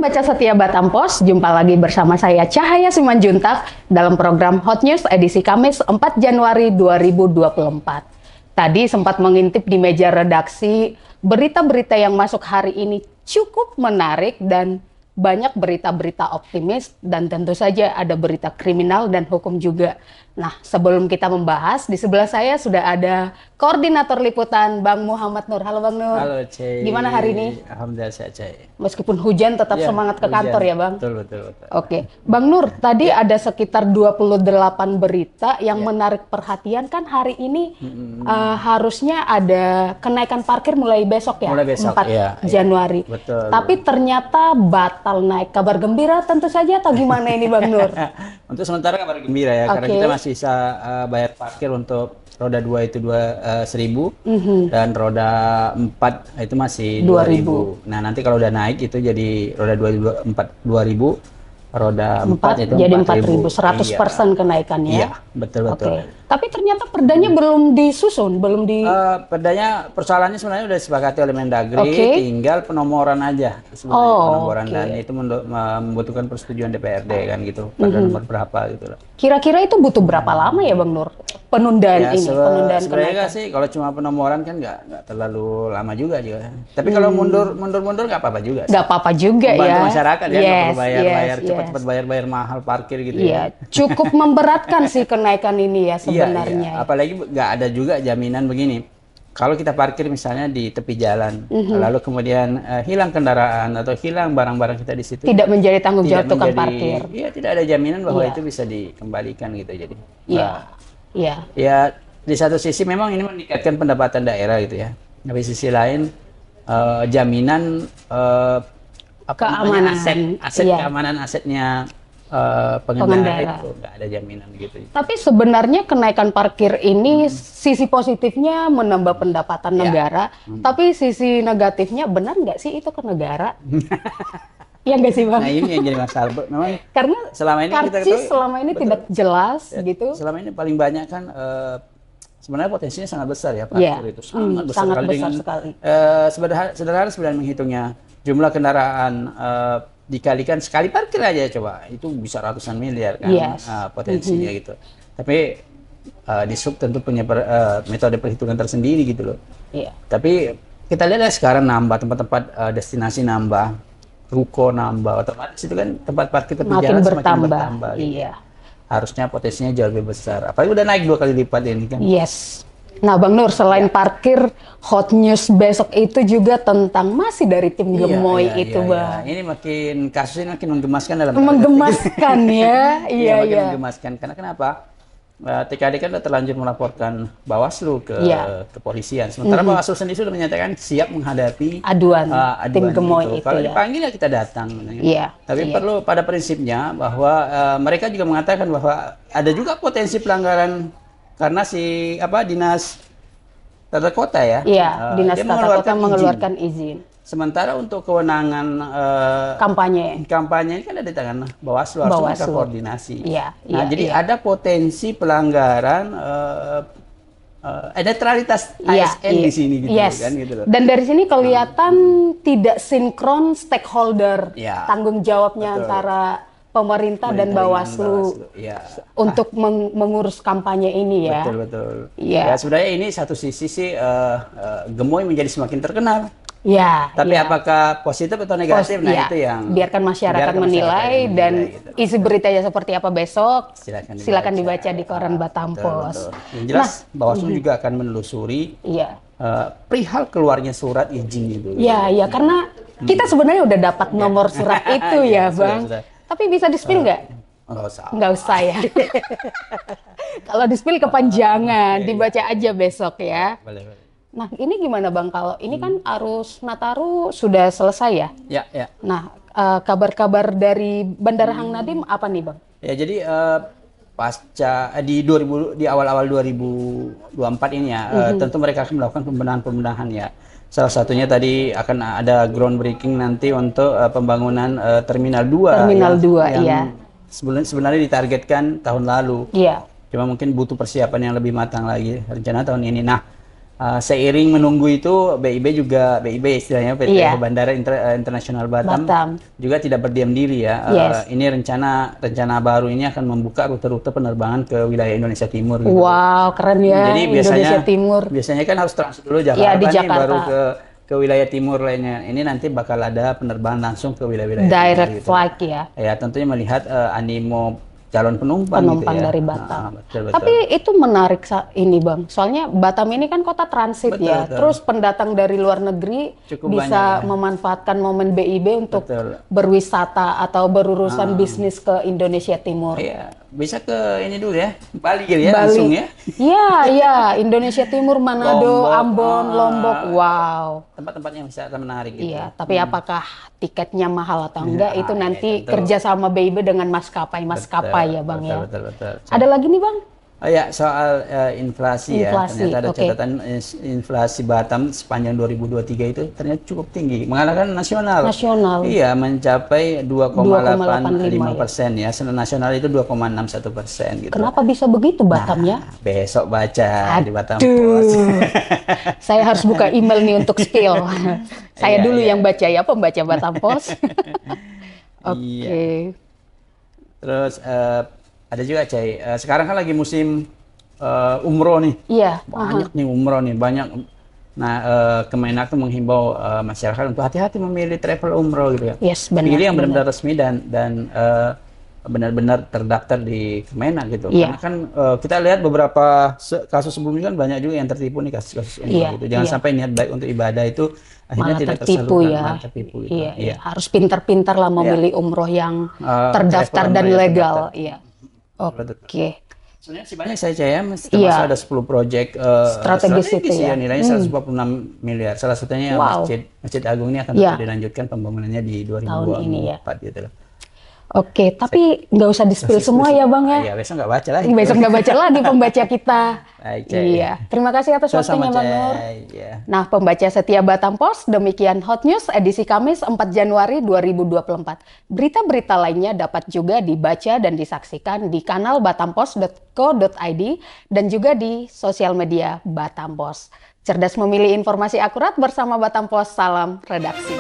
Pembaca setia Batam Pos, jumpa lagi bersama saya Cahaya Simanjuntak dalam program Hot News edisi Kamis 4 Januari 2024. Tadi sempat mengintip di meja redaksi, berita-berita yang masuk hari ini cukup menarik dan banyak berita-berita optimis dan tentu saja ada berita kriminal dan hukum juga. Nah, sebelum kita membahas, di sebelah saya sudah ada Koordinator Liputan Bang Muhammad Nur. Halo Bang Nur. Halo Cey. Gimana hari ini? Alhamdulillah sehat Cey. Meskipun hujan tetap Ya, semangat ke hujan. kantor ya Bang? Betul. Oke. Bang Nur, tadi ada sekitar 28 berita yang menarik perhatian kan hari ini harusnya ada kenaikan parkir mulai besok ya? Mulai besok, 4 iya, Januari. Betul. Tapi ternyata batal naik. Kabar gembira tentu saja atau gimana ini Bang Nur? Untuk sementara kabar gembira ya, karena Oke. kita masih bisa bayar parkir untuk roda 2 itu 1.000 dan roda 4 itu masih 2.000. Nah, nanti kalau udah naik itu jadi roda 2.000, roda 4 itu jadi 4.000. 4.000, 100% kenaikannya. Iya, betul. Oke. Tapi ternyata perdanya belum disusun, belum di... Perdanya persoalannya sebenarnya udah disepakati oleh Mendagri, Oke. tinggal penomoran aja sebenarnya, penomoran oke. dan itu membutuhkan persetujuan DPRD kan gitu, pada nomor berapa gitu loh. Kira-kira itu butuh berapa lama ya Bang Nur? Penundaan ini, penundaan sebenarnya kenaikan. sih kalau cuma penomoran kan nggak terlalu lama juga. Tapi kalau mundur nggak apa-apa juga. Nggak apa-apa juga Membantu ya. masyarakat ya, nggak perlu bayar yes. cepat-cepat bayar mahal parkir gitu Iya, ya. cukup memberatkan sih kenaikan ini ya sebenarnya. Iya. Apalagi nggak ada juga jaminan begini. Kalau kita parkir misalnya di tepi jalan, lalu kemudian hilang kendaraan atau hilang barang-barang kita di situ, Tidak menjadi tanggung jawab tukang menjadi- parkir. Iya, tidak ada jaminan bahwa Iya. itu bisa dikembalikan gitu. Jadi, Iya, iya. ya di satu sisi memang ini meningkatkan pendapatan daerah gitu ya. Tapi sisi lain jaminan Keamanan. aset Iya. keamanan asetnya Pengendara. pengendara itu nggak ada jaminan gitu. Tapi sebenarnya kenaikan parkir ini sisi positifnya menambah pendapatan Ya. negara, tapi sisi negatifnya benar nggak sih itu ke negara? Ya nggak sih Bang? Nah ini yang jadi masalah. Memang Karena selama ini kita karcis ketahui, selama ini betul. tidak jelas Ya, gitu. selama ini paling banyak kan sebenarnya potensinya sangat besar ya Iya. parkir itu sangat besar sangat sekali besar dengan sekali. sederhana sebenarnya menghitungnya jumlah kendaraan dikalikan sekali parkir aja coba itu bisa ratusan miliar kan Yes. potensinya gitu. Tapi di sub tentu punya metode perhitungan tersendiri gitu loh. Iya. Tapi kita lihat ya sekarang nambah tempat-tempat destinasi nambah, ruko nambah, otomatis itu kan tempat parkir tepi Makin jalan semakin bertambah. bertambah. Gitu. Iya. Harusnya potensinya jauh lebih besar. Apalagi udah naik 2 kali lipat ini kan. Yes. Nah, Bang Nur, selain parkir, hot news besok itu juga tentang masih dari tim Gemoy itu, Bang. Ini kasus ini makin menggemaskan dalam Menggemaskan ya. Iya, makin iya. menggemaskan. Karena kenapa? TKD kan sudah terlanjur melaporkan Bawaslu ke Iya. kepolisian. Sementara Bawaslu sendiri sudah menyatakan siap menghadapi Aduan tim Gemoy itu Kalau ya. dipanggil ya kita datang. Iya, Tapi iya. perlu pada prinsipnya bahwa mereka juga mengatakan bahwa ada juga potensi pelanggaran karena dinas tata kota ya. Iya, Dinas dia Tata Kota mengeluarkan izin. Sementara untuk kewenangan Kampanye. kampanye ini kan ada di tangan Bawaslu, harus mereka Bawaslu. koordinasi. Iya, Nah, iya, jadi iya. ada potensi pelanggaran netralitas ASN di sini gitu Yes. kan gitu loh. Dan dari sini kelihatan tidak sinkron stakeholder Ya, tanggung jawabnya betul. antara pemerintah dan Dengan Bawaslu Ya. untuk mengurus kampanye ini ya. Betul. Iya. Ya sebenarnya ini satu sisi sih Gemoy menjadi semakin terkenal. Ya. Tapi ya. apakah positif atau negatif? Nah Iya. itu yang biarkan masyarakat biarkan menilai masyarakat dan gitu. isi beritanya seperti apa besok Silakan dibaca di koran Batam Pos. Betul. Yang jelas Bawaslu juga akan menelusuri Iya. perihal keluarnya surat izin itu. Ya, karena kita sebenarnya udah dapat nomor surat itu ya, Iya, Bang. sudah. Tapi bisa di-spill nggak? Nggak usah. Nggak usah ya. Kalau di-spill kepanjangan, dibaca aja besok ya. Boleh. Nah, ini gimana Bang? Kalau ini kan arus Nataru sudah selesai ya? Ya. Nah, kabar-kabar dari Bandara Hang Nadim apa nih Bang? Ya jadi pasca di awal-awal 2024 ini ya, tentu mereka akan melakukan pembenahan ya. Salah satunya tadi akan ada groundbreaking nanti untuk pembangunan Terminal 2. Terminal 2, yang iya. Sebenarnya ditargetkan tahun lalu. Iya. Cuma mungkin butuh persiapan yang lebih matang lagi rencana tahun ini. Nah, seiring menunggu itu BIB istilahnya PT Iya. Bandara Internasional Batam Batam. juga tidak berdiam diri ya. Yes. Ini rencana baru ini akan membuka rute-rute penerbangan ke wilayah Indonesia Timur gitu. Wow, keren ya. Jadi Indonesia Timur. biasanya kan harus transit dulu Jakarta, Iya, di nih, Jakarta. baru ke wilayah timur lainnya. Ini nanti bakal ada penerbangan langsung ke wilayah-wilayah Direct timur, gitu. flight ya. Ya, tentunya melihat animo calon penumpang gitu ya. Dari Batam. Betul. Tapi itu menarik ini Bang. Soalnya Batam ini kan kota transit ya. Betul. Terus pendatang dari luar negeri Cukup bisa banyak, ya. memanfaatkan momen BIB untuk Betul. berwisata atau berurusan bisnis ke Indonesia Timur. Iya, bisa ke ini dulu ya, Bali gitu ya, Bali. langsung ya. Iya, Indonesia Timur, Manado, Lombok, Ambon, Lombok. Wow. Tempat-tempat yang wisata menarik gitu. Iya, tapi apakah tiketnya mahal atau enggak itu nanti tentu. kerjasama BIB dengan maskapai ya Bang ya. Betul. Ada lagi nih Bang? Oh ya, soal inflasi ya. Inflasi, Ternyata ada oke. catatan inflasi Batam sepanjang 2023 itu ternyata cukup tinggi, mengalahkan nasional. Nasional. Iya, mencapai 2,85% ya. Nasional itu 2,61% gitu. Kenapa bisa begitu Batamnya? Besok baca di Batam Aduh. Post. Saya harus buka email nih untuk spill. Saya Iya, dulu iya. yang baca ya, pembaca Batam Post. Oke. Iya. Terus ada juga Cai, sekarang kan lagi musim umroh nih. Iya. Banyak nih umroh nih, banyak. Nah, Kemenak tuh menghimbau masyarakat untuk hati-hati memilih travel umroh gitu ya. Yes, benar. Pilih yang benar-benar resmi dan benar-benar terdaftar di Kemenak gitu. Iya. Karena kan kita lihat beberapa kasus sebelumnya kan banyak juga yang tertipu nih kasus-kasus umroh Iya, gitu. Jangan iya. sampai niat baik untuk ibadah itu akhirnya Malah tidak tertipu tersalurkan, ya. malah tertipu gitu. Iya. Harus pintar-pintar lah memilih umroh yang terdaftar travel dan umroh yang legal. terdaftar. Iya. Oke. Sebenarnya sih banyak saya Caya, termasuk Iya. ada 10 proyek Strategis itu ya. nilainya 146 miliar. Salah satunya Wow. Masjid Agung ini akan Iya. tetap dilanjutkan pembangunannya di 2024 ini ya. gitu loh. Oke, tapi nggak usah di-spill semua ya Bang ya. Iya, besok nggak baca lagi. Besok nggak baca lagi pembaca kita. Baik, Cai. Iya. Terima kasih atas Sama-sama, waktunya Bang Nur. Cai. Iya. Nah, pembaca setia Batam Post, demikian Hot News edisi Kamis 4 Januari 2024. Berita-berita lainnya dapat juga dibaca dan disaksikan di kanal batampost.co.id dan juga di sosial media Batam Post. Cerdas memilih informasi akurat bersama Batam Post. Salam redaksi.